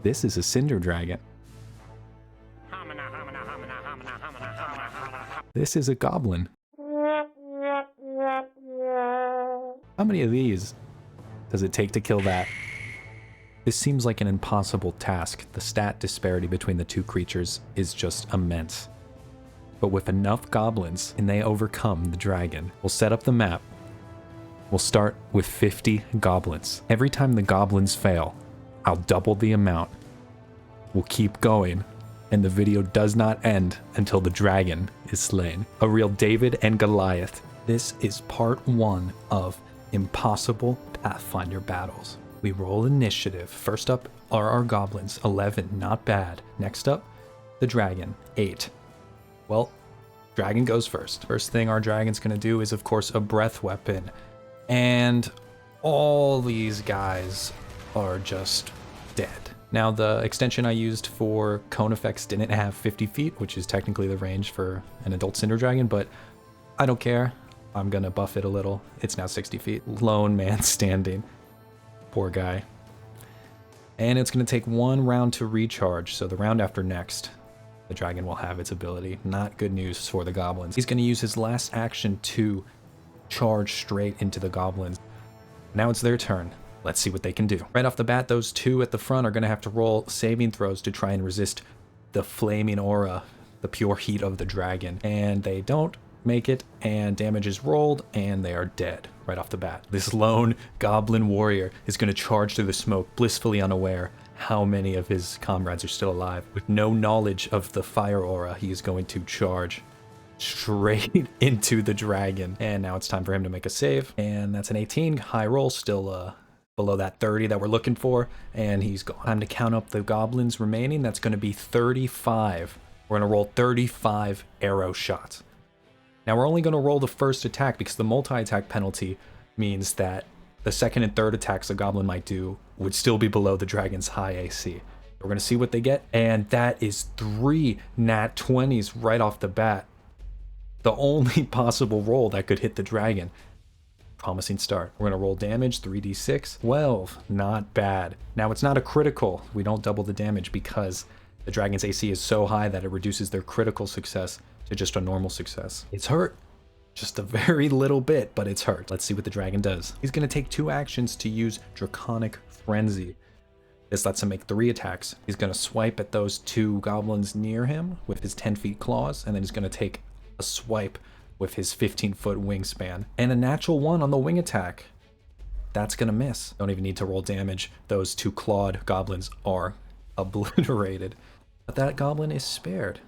This is a cinder dragon. This is a goblin. How many of these does it take to kill that? This seems like an impossible task. The stat disparity between the two creatures is just immense. But with enough goblins, and they overcome the dragon, we'll set up the map. We'll start with 50 goblins. Every time the goblins fail, I'll double the amount. We'll keep going, and the video does not end until the dragon is slain. A real David and Goliath. This is part 1 of impossible Pathfinder battles. We roll initiative. First up are our goblins, 11, not bad. Next up, the dragon, 8. Well, dragon goes first. First thing our dragon's gonna do is, of course, a breath weapon. And all these guys are just dead. Now, the extension I used for cone effects didn't have 50 feet, which is technically the range for an adult cinder dragon, but I don't care. I'm gonna buff it a little. It's now 60 feet. Lone man standing. Poor guy. And it's gonna take 1 round to recharge, so the round after next, the dragon will have its ability. Not good news for the goblins. He's gonna use his last action to charge straight into the goblins. Now it's their turn. Let's see what they can do. Right off the bat, those 2 at the front are gonna have to roll saving throws to try and resist the flaming aura, the pure heat of the dragon. And they don't make it, and damage is rolled, and they are dead right off the bat. This lone goblin warrior is going to charge through the smoke, blissfully unaware how many of his comrades are still alive. With no knowledge of the fire aura, he is going to charge straight into the dragon. And now it's time for him to make a save, and that's an 18. High roll, still below that 30 that we're looking for, and he's gone. Time to count up the goblins remaining. That's going to be 35. We're going to roll 35 arrow shots. Now we're only going to roll the first attack because the multi-attack penalty means that the second and third attacks a goblin might do would still be below the dragon's high AC. We're going to see what they get, and that is 3 nat 20s right off the bat. The only possible roll that could hit the dragon. Promising start. We're going to roll damage, 3d6. 12, not bad. Now it's not a critical. We don't double the damage because the dragon's AC is so high that it reduces their critical success to just a normal success. It's hurt. Just a very little bit, but it's hurt. Let's see what the dragon does. He's going to take 2 actions to use Draconic Frenzy. This lets him make 3 attacks. He's going to swipe at those 2 goblins near him with his 10 feet claws, and then he's going to take a swipe with his 15-foot wingspan. And a natural 1 on the wing attack. That's going to miss. Don't even need to roll damage. Those 2 clawed goblins are obliterated. But that goblin is spared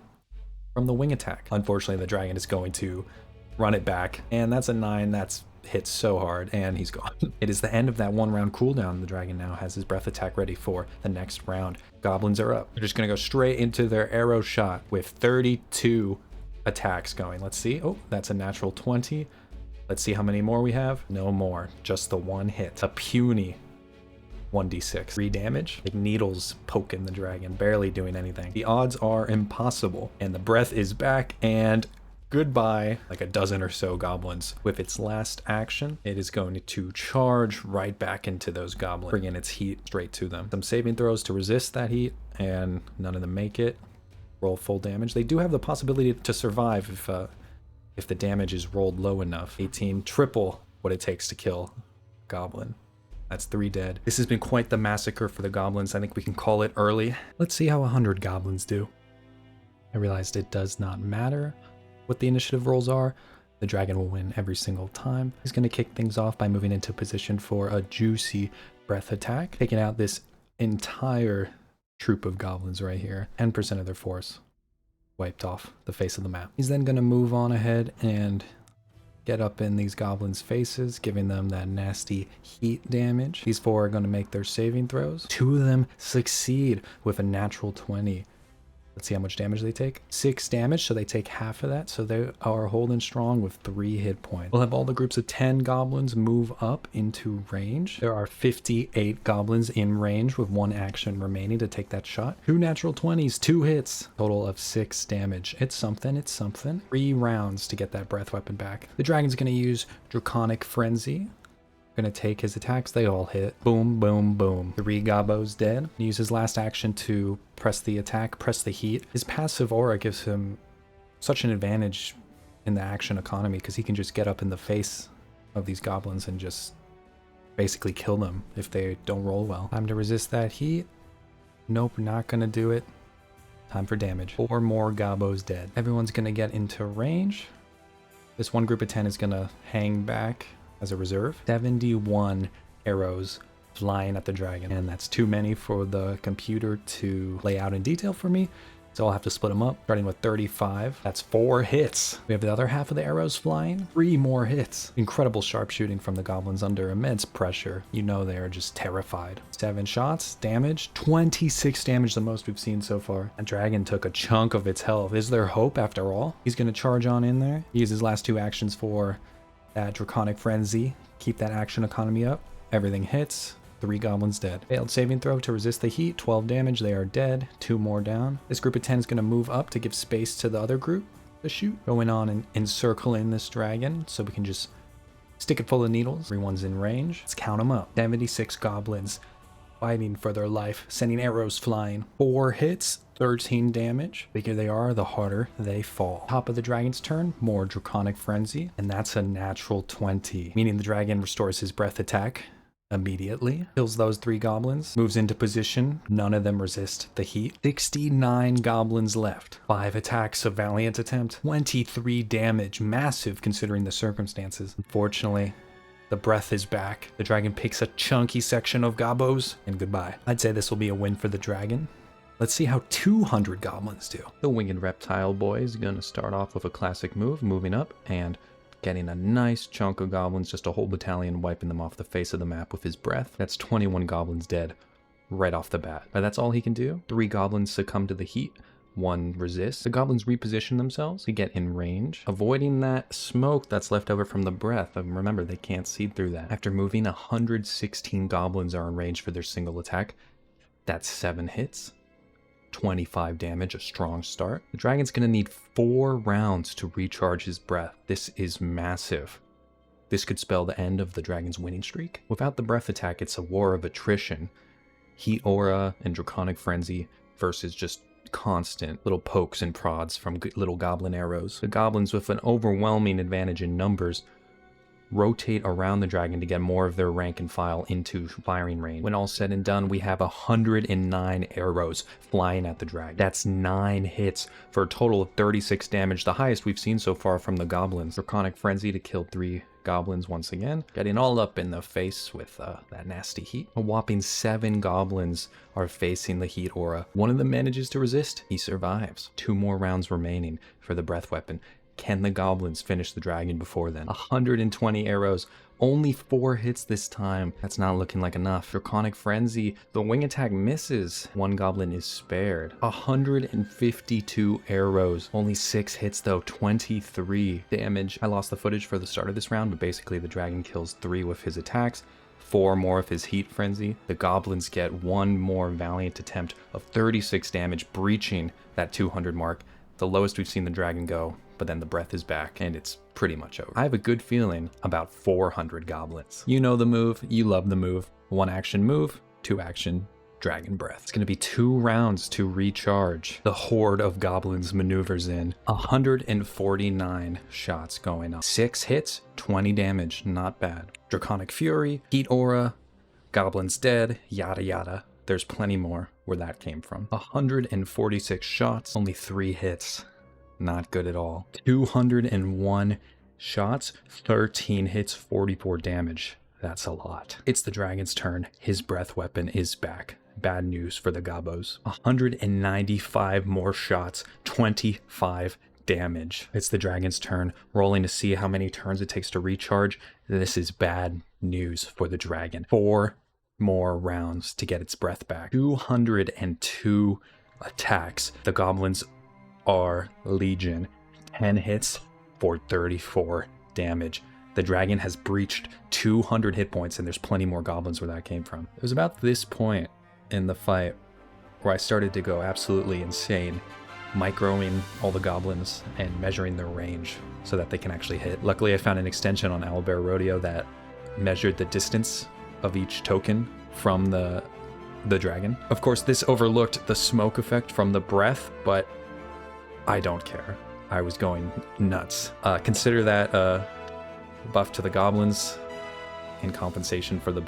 from the wing attack. Unfortunately, the dragon is going to run it back, and that's a 9. That's hit so hard, and he's gone. It is the end of that 1 round cooldown. The dragon now has his breath attack ready for the next round. Goblins are up. They're just gonna go straight into their arrow shot with 32 attacks going. Let's see. Oh, that's a natural 20. Let's see how many more we have. No more. Just the 1 hit. A puny 1d6. 3 damage. Like needles poking the dragon, barely doing anything. The odds are impossible. And the breath is back, and goodbye. Like a dozen or so goblins. With its last action, it is going to charge right back into those goblins, bringing its heat straight to them. Some saving throws to resist that heat, and none of them make it. Roll full damage. They do have the possibility to survive if the damage is rolled low enough. 18, triple what it takes to kill a goblin. That's 3 dead. This has been quite the massacre for the goblins. I think we can call it early. Let's see how 100 goblins do. I realized it does not matter what the initiative rolls are. The dragon will win every single time. He's going to kick things off by moving into position for a juicy breath attack, taking out this entire troop of goblins right here. 10% of their force wiped off the face of the map. He's then going to move on ahead and get up in these goblins' faces, giving them that nasty heat damage. These 4 are going to make their saving throws. 2 of them succeed with a natural 20. Let's see how much damage they take. 6 damage, so they take half of that. So they are holding strong with 3 hit points. We'll have all the groups of 10 goblins move up into range. There are 58 goblins in range with 1 action remaining to take that shot. 2 natural 20s, 2 hits. Total of 6 damage. It's something, it's something. 3 rounds to get that breath weapon back. The dragon's going to use Draconic Frenzy. Gonna take his attacks. They all hit. Boom, boom, boom. 3 gobos dead. Use his last action to press the attack, press the heat. His passive aura gives him such an advantage in the action economy because he can just get up in the face of these goblins and just basically kill them if they don't roll well. Time to resist that heat. Nope, not gonna do it. Time for damage. 4 more gobos dead. Everyone's gonna get into range. This one group of 10 is gonna hang back as a reserve. 71 arrows flying at the dragon, and that's too many for the computer to lay out in detail for me. So I'll have to split them up, starting with 35. That's 4 hits. We have the other half of the arrows flying. 3 more hits. Incredible sharpshooting from the goblins under immense pressure. You know they are just terrified. 7 shots, damage, 26 damage, the most we've seen so far. And dragon took a chunk of its health. Is there hope after all? He's gonna charge on in there. He uses his last 2 actions for that draconic frenzy. Keep that action economy up. Everything hits. 3 goblins dead. Failed saving throw to resist the heat, 12 damage, they are dead. 2 more down. This group of 10 is going to move up to give space to the other group to shoot. Going on and encircling this dragon so we can just stick it full of needles. Everyone's in range. Let's count them up. 76 goblins fighting for their life, sending arrows flying. 4 hits, 13 damage. The bigger they are, the harder they fall. Top of the dragon's turn, more draconic frenzy, and that's a natural 20, meaning the dragon restores his breath attack immediately. Kills those 3 goblins, moves into position. None of them resist the heat. 69 goblins left. 5 attacks, a valiant attempt. 23 damage, massive considering the circumstances. Unfortunately, the breath is back. The dragon picks a chunky section of gobos, and goodbye. I'd say this will be a win for the dragon. Let's see how 200 goblins do. The winged reptile boy is gonna start off with a classic move, moving up and getting a nice chunk of goblins, just a whole battalion, wiping them off the face of the map with his breath. That's 21 goblins dead right off the bat. But that's all he can do. 3 goblins succumb to the heat, 1 resists. The goblins reposition themselves to get in range, avoiding that smoke that's left over from the breath. And remember, they can't see through that. After moving, 116 goblins are in range for their single attack. That's 7 hits. 25 damage, a strong start. The dragon's gonna need 4 rounds to recharge his breath. This is massive. This could spell the end of the dragon's winning streak. Without the breath attack, it's a war of attrition. Heat aura and draconic frenzy versus just constant little pokes and prods from little goblin arrows. The goblins, with an overwhelming advantage in numbers, rotate around the dragon to get more of their rank and file into firing range. When all said and done, we have 109 arrows flying at the dragon. That's 9 hits for a total of 36 damage, the highest we've seen so far from the goblins. Draconic frenzy to kill 3 goblins once again, getting all up in the face with that nasty heat. A whopping 7 goblins are facing the heat aura. One of them manages to resist. He survives. 2 more rounds remaining for the breath weapon. Can the goblins finish the dragon before then? 120 arrows, only 4 hits this time. That's not looking like enough. Draconic frenzy, the wing attack misses. 1 goblin is spared. 152 arrows, only 6 hits though, 23 damage. I lost the footage for the start of this round, but basically the dragon kills 3 with his attacks, 4 more of his heat frenzy. The goblins get 1 more valiant attempt of 36 damage, breaching that 200 mark. The lowest we've seen the dragon go, but then the breath is back and it's pretty much over. I have a good feeling about 400 goblins. You know the move, you love the move. 1 action move, 2 action dragon breath. It's gonna be 2 rounds to recharge. The horde of goblins maneuvers in. 149 shots going on. 6 hits, 20 damage, not bad. Draconic fury, heat aura, goblins dead, yada yada. There's plenty more where that came from. 146 shots, only 3 hits. Not good at all. 201 shots, 13 hits, 44 damage. That's a lot. It's the dragon's turn. His breath weapon is back. Bad news for the gobos. 195 more shots, 25 damage. It's the dragon's turn. Rolling to see how many turns it takes to recharge. This is bad news for the dragon. 4 more rounds to get its breath back. 202 attacks. The goblins are legion. 10 hits for 34 damage. The dragon has breached 200 hit points, and there's plenty more goblins where that came from. It was about this point in the fight where I started to go absolutely insane, microing all the goblins and measuring their range so that they can actually hit. Luckily, I found an extension on Owlbear Rodeo that measured the distance of each token from the dragon. Of course, this overlooked the smoke effect from the breath, but I don't care. I was going nuts. Consider that a buff to the goblins in compensation for the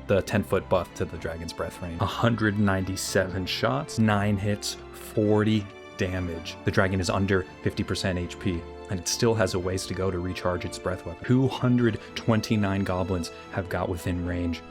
10-foot buff to the dragon's breath range. 197 shots, 9 hits, 40 damage. The dragon is under 50% HP, and it still has a ways to go to recharge its breath weapon. 229 goblins have got within range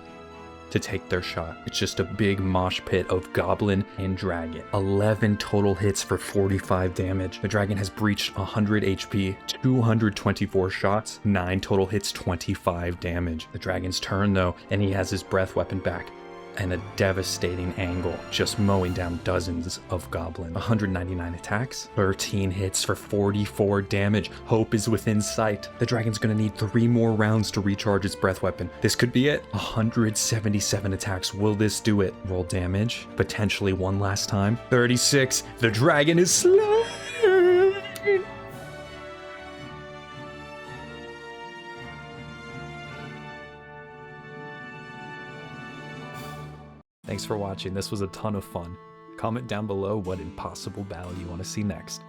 to take their shot. It's just a big mosh pit of goblin and dragon. 11 total hits for 45 damage. The dragon has breached 100 HP, 224 shots, 9 total hits, 25 damage. The dragon's turn though, and he has his breath weapon back and a devastating angle, just mowing down dozens of goblins. 199 attacks, 13 hits for 44 damage. Hope is within sight. The dragon's gonna need 3 more rounds to recharge its breath weapon. This could be it. 177 attacks. Will this do it? Roll damage. Potentially one last time. 36. The dragon is slain. Thanks for watching. This was a ton of fun. Comment down below what impossible battle you want to see next.